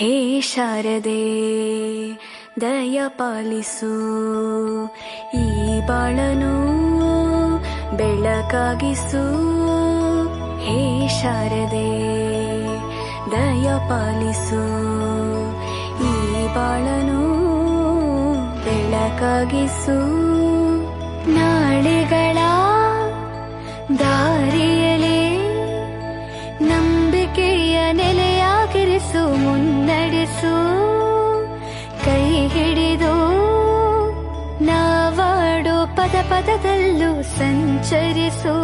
ಹೇ ಶಾರದೆ ದಯ ಪಾಲಿಸು, ಈ ಬಾಳನು ಬೆಳಕಾಗಿಸು. ಹೇ ಶಾರದೆ ದಯ ಪಾಲಿಸು, ಈ ಬಾಳನು ಬೆಳಕಾಗಿಸು. ನಾಳೆಗಳ ದಾರಿಯಲೇ ನಂಬಿಕೆಯ ನೆಲೆಯಾಗಿರಿಸು, ಮುನ್ನಡೆಸು. ಕೈ ಹಿಡಿದು ನಾವಾಡೋ ಪದ ಪದದಲ್ಲೂ ಸಂಚರಿಸು.